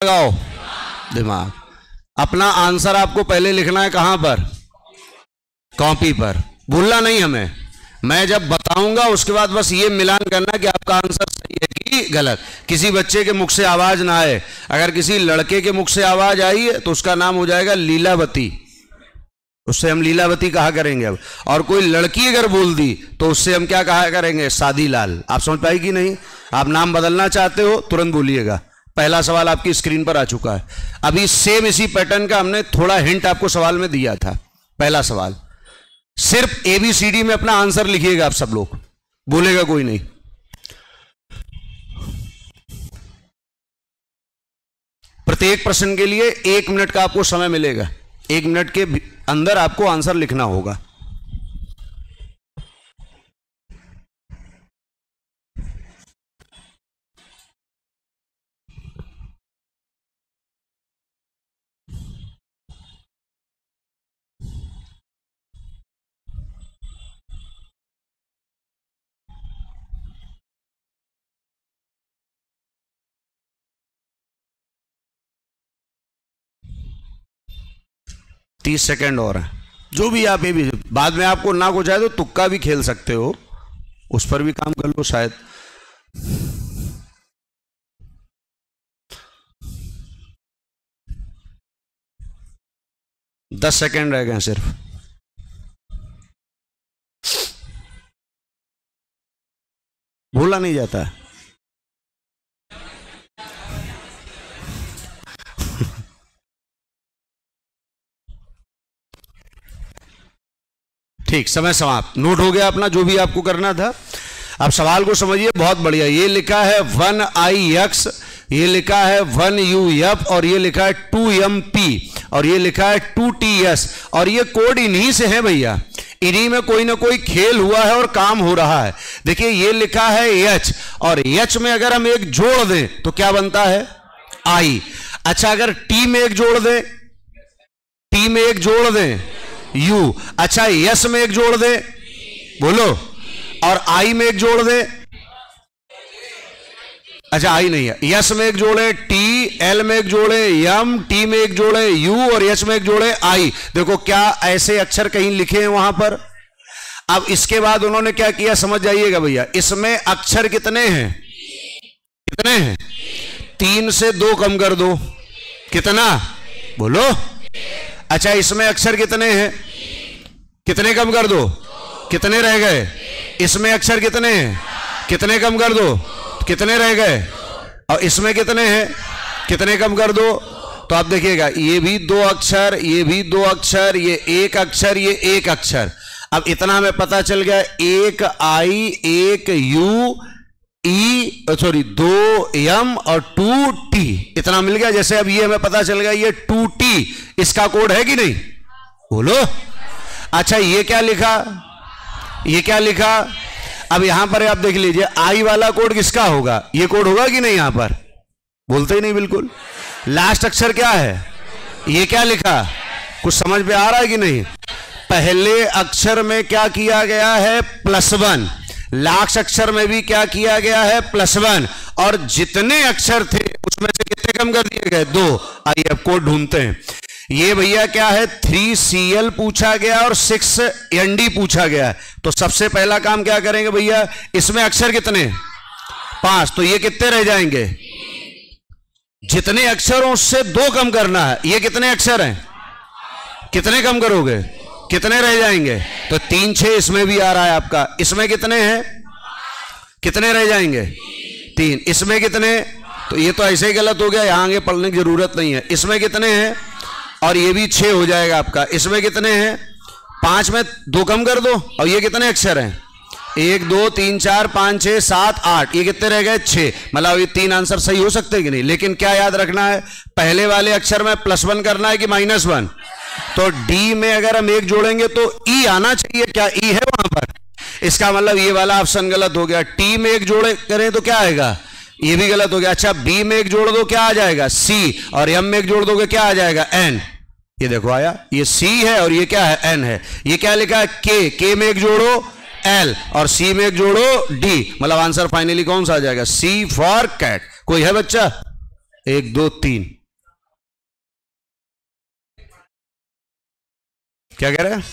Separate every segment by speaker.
Speaker 1: लगाओ दिमाग। अपना आंसर आपको पहले लिखना है कहां पर? कॉपी पर। भूलना नहीं हमें। मैं जब बताऊंगा उसके बाद बस ये मिलान करना कि आपका आंसर सही है कि गलत। किसी बच्चे के मुख से आवाज ना आए। अगर किसी लड़के के मुख से आवाज आई है तो उसका नाम हो जाएगा लीलावती, उससे हम लीलावती कहा करेंगे अब। और कोई लड़की अगर बोल दी तो उससे हम क्या कहा करेंगे? शादीलाल। आप समझ पाई कि नहीं? आप नाम बदलना चाहते हो तुरंत बोलिएगा। पहला सवाल आपकी स्क्रीन पर आ चुका है। अभी सेम इसी पैटर्न का हमने थोड़ा हिंट आपको सवाल में दिया था। पहला सवाल सिर्फ ABCD में अपना आंसर लिखिएगा आप सब लोग, बोलेगा कोई नहीं। प्रत्येक प्रश्न के लिए 1 मिनट का आपको समय मिलेगा। 1 मिनट के अंदर आपको आंसर लिखना होगा। तीस सेकेंड और है। जो भी आप भी बाद में आपको ना हो जाए तो तुक्का भी खेल सकते हो, उस पर भी काम कर लो शायद। दस सेकेंड रह गए सिर्फ। भूला नहीं जाता है। ठीक, समय समाप्त। नोट हो गया अपना जो भी आपको करना था। अब सवाल को समझिए, बहुत बढ़िया। ये लिखा है 1IX, ये लिखा है 1UF, और ये लिखा है 2MP, और ये लिखा है 2TS, और ये कोड इन्हीं से है भैया। इन्हीं में कोई ना कोई खेल हुआ है और काम हो रहा है। देखिए ये लिखा है H, और H में अगर हम एक जोड़ दें तो क्या बनता है? I। अच्छा, अगर T में एक जोड़ दें, T में एक जोड़ दें U। अच्छा, S में एक जोड़ दें, बोलो, और I में एक जोड़ दें। अच्छा, I नहीं है। S में एक जोड़े T, L में एक जोड़े M, T में एक जोड़े U, और H में एक जोड़े I। देखो क्या ऐसे अक्षर कहीं लिखे हैं वहां पर। अब इसके बाद उन्होंने क्या किया समझ जाइएगा भैया। इसमें अक्षर कितने हैं? कितने हैं? 3 से 2 कम कर दो, कितना? बोलो। अच्छा, इसमें अक्षर कितने हैं? कितने कम कर दो? कितने रह गए? इसमें अक्षर कितने हैं? कितने कम कर दो? कितने रह गए? और इसमें कितने हैं? कितने कम कर दो? तो आप देखिएगा, ये भी 2 अक्षर, ये भी 2 अक्षर, ये 1 अक्षर, ये 1 अक्षर। अब इतना हमें पता चल गया, 1 I, 1 U, E, sorry 2 M और 2 T, इतना मिल गया। जैसे अब ये हमें पता चल गया ये 2T, इसका कोड है कि नहीं? बोलो। अच्छा, ये क्या लिखा? ये क्या लिखा? अब यहां पर आप देख लीजिए, I वाला कोड किसका होगा? ये कोड होगा कि नहीं? यहां पर बोलते ही नहीं बिल्कुल। लास्ट अक्षर क्या है? ये क्या लिखा? कुछ समझ में आ रहा है कि नहीं? पहले अक्षर में क्या किया गया है? +1। लास्ट अक्षर में भी क्या किया गया है? +1। और जितने अक्षर थे उसमें से कितने कम कर दिए गए? 2। आइए अब कोड ढूंढते हैं। ये भैया क्या है? 3Cl पूछा गया और 6ND पूछा गया। तो सबसे पहला काम क्या करेंगे भैया? इसमें अक्षर कितने? 5। तो ये कितने रह जाएंगे? जितने अक्षर हो उससे 2 कम करना है। ये कितने अक्षर हैं? कितने कम करोगे? कितने रह जाएंगे? तो 3 6 इसमें भी आ रहा है आपका। इसमें कितने हैं? कितने रह जाएंगे? 3। इसमें कितने? तो ये तो ऐसे ही गलत हो गया, यहां आगे पढ़ने की जरूरत नहीं है। इसमें कितने हैं? और ये भी 6 हो जाएगा आपका। इसमें कितने हैं? 5 में 2 कम कर दो। और ये कितने अक्षर हैं? 1 2 3 4 5 6 7 8। ये कितने रह गए? 6। मतलब ये 3 आंसर सही हो सकते हैं कि नहीं? लेकिन क्या याद रखना है? पहले वाले अक्षर में +1 करना है कि -1? तो D में अगर हम 1 जोड़ेंगे तो E आना चाहिए। क्या E है वहां पर? इसका मतलब ये वाला ऑप्शन गलत हो गया। T में 1 जोड़े करें तो क्या आएगा? ये भी गलत हो गया। अच्छा, B में 1 जोड़ दो, क्या आ जाएगा? C। और M में 1 जोड़ दोगे, क्या आ जाएगा? N। ये देखो आया, ये C है और ये क्या है? N है। ये क्या लिखा है? K में 1 जोड़ो L, और C में 1 जोड़ो D। मतलब आंसर फाइनली कौन सा आ जाएगा? C for cat. कोई है बच्चा? 1 2 3। क्या कह रहे हैं?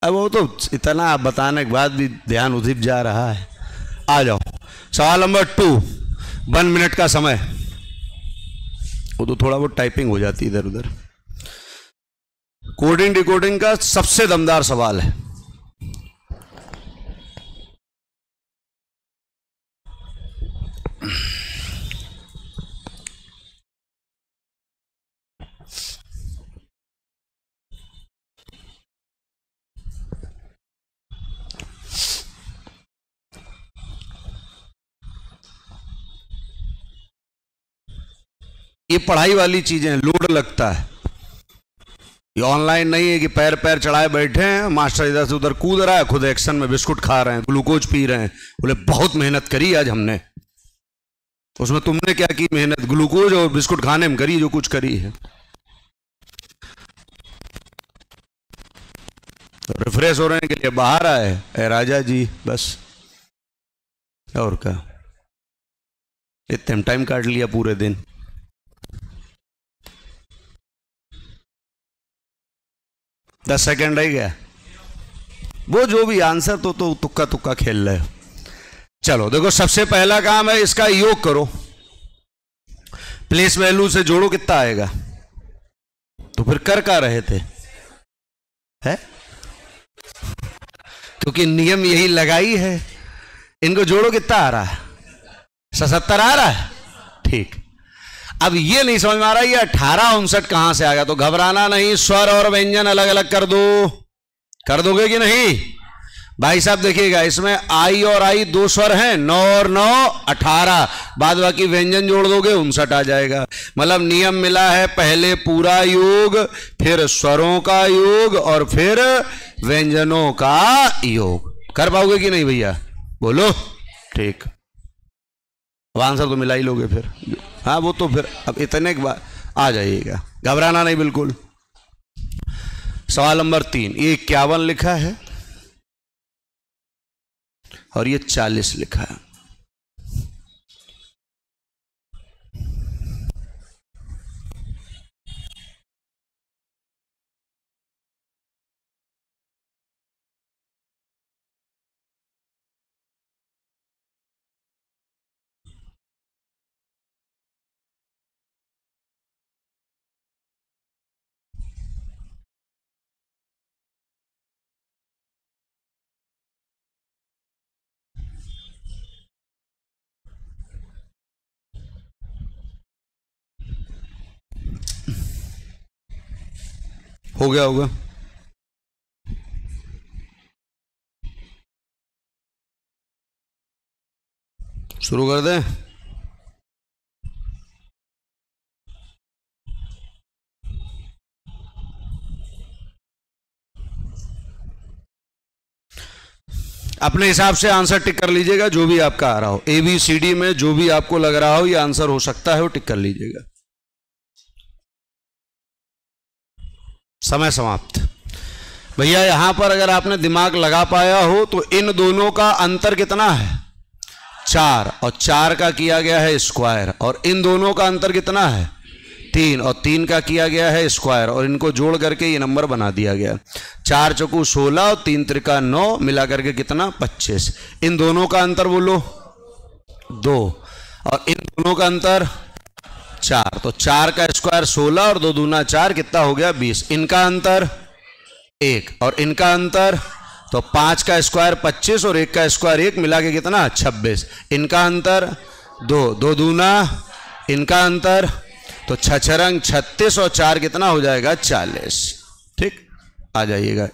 Speaker 1: अब वो तो इतना आप बताने के बाद भी ध्यान उधिप जा रहा है। आ जाओ सवाल नंबर 2। 1 मिनट का समय। वो तो थोड़ा बहुत टाइपिंग हो जाती इधर उधर। कोडिंग डिकोडिंग का सबसे दमदार सवाल है। ये पढ़ाई वाली चीजें, लोड लगता है। ये ऑनलाइन नहीं है कि पैर पैर चढ़ाए बैठे हैं, मास्टर इधर से उधर कूद रहा है, खुद एक्शन में बिस्कुट खा रहे हैं, ग्लूकोज पी रहे हैं। बोले बहुत मेहनत करी आज हमने। उसमें तुमने क्या की मेहनत? ग्लूकोज और बिस्कुट खाने में करी जो कुछ करी है। तो रिफ्रेश होने के लिए बाहर आए, ए राजा जी, बस और क्या, इतने टाइम काट लिया पूरे दिन। दस सेकेंड रह गया। वो जो भी आंसर तो तुक्का तुक्का खेल रहे हो। चलो देखो, सबसे पहला काम है इसका योग करो। प्लेस वैल्यू से जोड़ो, कितना आएगा? तो फिर कर क्या रहे थे? है क्योंकि नियम यही लगाई है। इनको जोड़ो, कितना आ रहा है? 77 आ रहा है। ठीक। अब ये नहीं समझ में आ रहा ये 1859 कहां से आ गया। तो घबराना नहीं, स्वर और व्यंजन अलग अलग कर दो। कर दोगे कि नहीं भाई साहब? देखिएगा, इसमें आई और आई 2 स्वर हैं, 9 और 9 18। बाद बाकी व्यंजन जोड़ दोगे 59 आ जाएगा। मतलब नियम मिला है, पहले पूरा योग, फिर स्वरों का योग और फिर व्यंजनों का योग। कर पाओगे कि नहीं भैया? बोलो। ठीक, अब आंसर तो मिला ही लोगे फिर। हाँ वो तो फिर अब इतने के बाद आ जाइएगा, घबराना नहीं बिल्कुल। सवाल नंबर 3। ये 51 लिखा है और ये 40 लिखा है। हो गया होगा। शुरू कर दें? अपने हिसाब से आंसर टिक कर लीजिएगा, जो भी आपका आ रहा हो। ABCD में जो भी आपको लग रहा हो ये आंसर हो सकता है, वो टिक कर लीजिएगा। समय समाप्त। भैया यहां पर अगर आपने दिमाग लगा पाया हो तो इन दोनों का अंतर कितना है? 4, और 4 का किया गया है स्क्वायर। और इन दोनों का अंतर कितना है? 3, और 3 का किया गया है स्क्वायर। और इनको जोड़ करके ये नंबर बना दिया गया। 4 चौकू 16 और 3 त्रिका 9, मिला करके कितना? 25। इन दोनों का अंतर बोलो 2, और इन दोनों का अंतर 4। तो 4 का स्क्वायर 16 और 2 दूना 4, कितना हो गया? 20। इनका अंतर 1 और इनका अंतर, तो 5 का स्क्वायर 25 और 1 का स्क्वायर 1, मिला के कितना? 26। इनका अंतर 2, 2 दूना, इनका अंतर, तो 6 छरंग 36 और 4 कितना हो जाएगा? 40। ठीक, आ जाइएगा,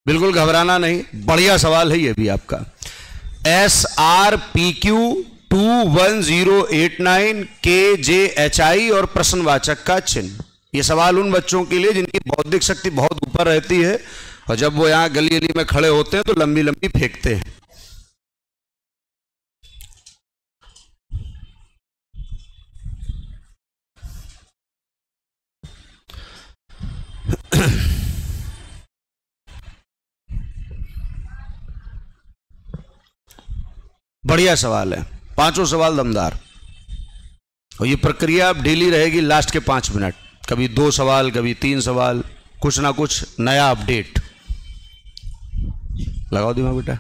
Speaker 1: बिल्कुल घबराना नहीं। बढ़िया सवाल है ये भी आपका। SRPQ 21089 KJHI और प्रश्नवाचक का चिन्ह। ये सवाल उन बच्चों के लिए जिनकी बौद्धिक शक्ति बहुत ऊपर रहती है और जब वो यहां गली गली में खड़े होते हैं तो लंबी लंबी फेंकते हैं। बढ़िया सवाल है, पांचों सवाल दमदार। और ये प्रक्रिया अब डेली रहेगी लास्ट के 5 मिनट, कभी 2 सवाल, कभी 3 सवाल, कुछ ना कुछ नया अपडेट। लगाओ दिमाग बेटा।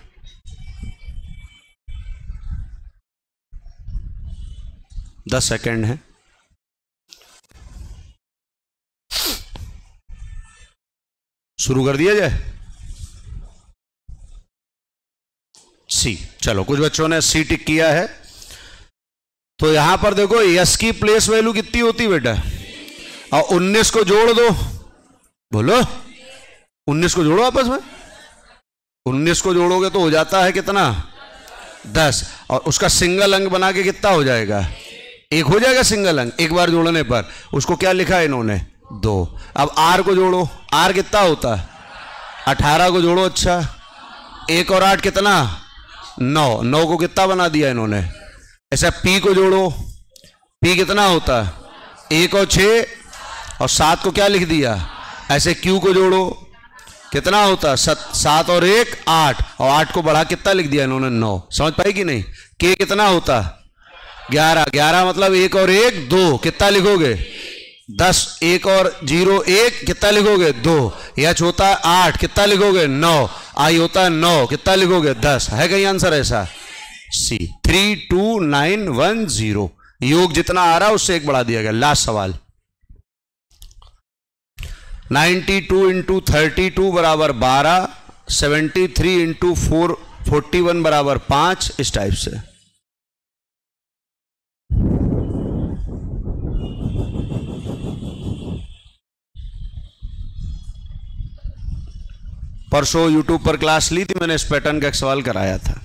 Speaker 1: दस सेकेंड है। शुरू कर दिया जाए। सी, चलो कुछ बच्चों ने सी टिक किया है। तो यहां पर देखो यस की प्लेस वैल्यू कितनी होती बेटा, और 19 को जोड़ दो, बोलो 19 को जोड़ो आपस में, 19 को जोड़ोगे तो हो जाता है कितना 10, और उसका सिंगल अंक बना के कितना हो जाएगा, 1 हो जाएगा सिंगल अंक एक बार जोड़ने पर। उसको क्या लिखा है इन्होंने 2। अब आर को जोड़ो, आर कितना होता है 18 को जोड़ो, अच्छा 1 और 8 कितना 9, 9 को कितना बना दिया इन्होंने। ऐसा पी को जोड़ो, पी कितना होता है 1 और 6 और 7 को क्या लिख दिया। ऐसे क्यू को जोड़ो, कितना होता है 7 और 1 8, और 8 को बढ़ा कितना लिख दिया इन्होंने 9। समझ पाई कि नहीं। के कितना होता 11, 11 मतलब 1 और 1 2, कितना लिखोगे 10, 1 और 0 1, कितना लिखोगे 2। एच होता है 8, कितना लिखोगे 9। आई होता है 9, कितना लिखोगे 10। है कहीं आंसर ऐसा। सी 3 2 9 1 0, योग जितना आ रहा है उससे 1 बढ़ा दिया गया। लास्ट सवाल 92 इंटू 32 बराबर 12, 73 इंटू 41 बराबर 5, इस टाइप से। परसों यूट्यूब पर क्लास ली थी मैंने, इस पैटर्न का एक सवाल कराया था।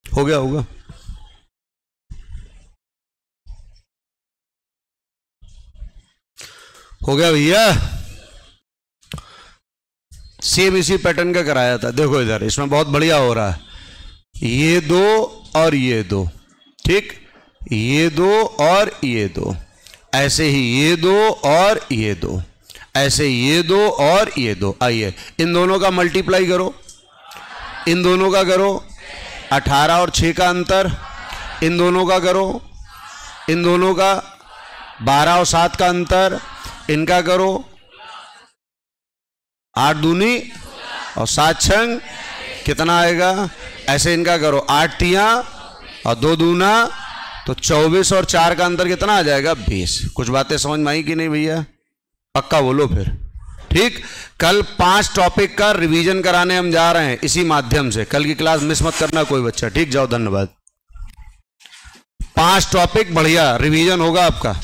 Speaker 1: हो गया होगा। हो गया भैया। सेम इसी पैटर्न का कराया था। देखो इधर इसमें बहुत बढ़िया हो रहा है, ये 2 और ये 2, ठीक, ये 2 और ये 2, ऐसे ही ये 2 और ये 2, ऐसे ये 2 और ये 2। आइए इन दोनों का मल्टीप्लाई करो, इन दोनों का करो, 18 और 6 का अंतर, इन दोनों का करो, इन दोनों का 12 और 7 का अंतर, इनका करो 8 दूनी और 7 छंग, कितना आएगा। ऐसे इनका करो 8 तियां और 2 दूना, तो 24 और 4 का अंतर कितना आ जाएगा 20। कुछ बातें समझ में आई कि नहीं भैया, पक्का बोलो फिर। ठीक, कल 5 टॉपिक का रिवीजन कराने हम जा रहे हैं इसी माध्यम से। कल की क्लास मिस मत करना कोई बच्चा, ठीक। जाओ, धन्यवाद। 5 टॉपिक बढ़िया रिवीजन होगा आपका।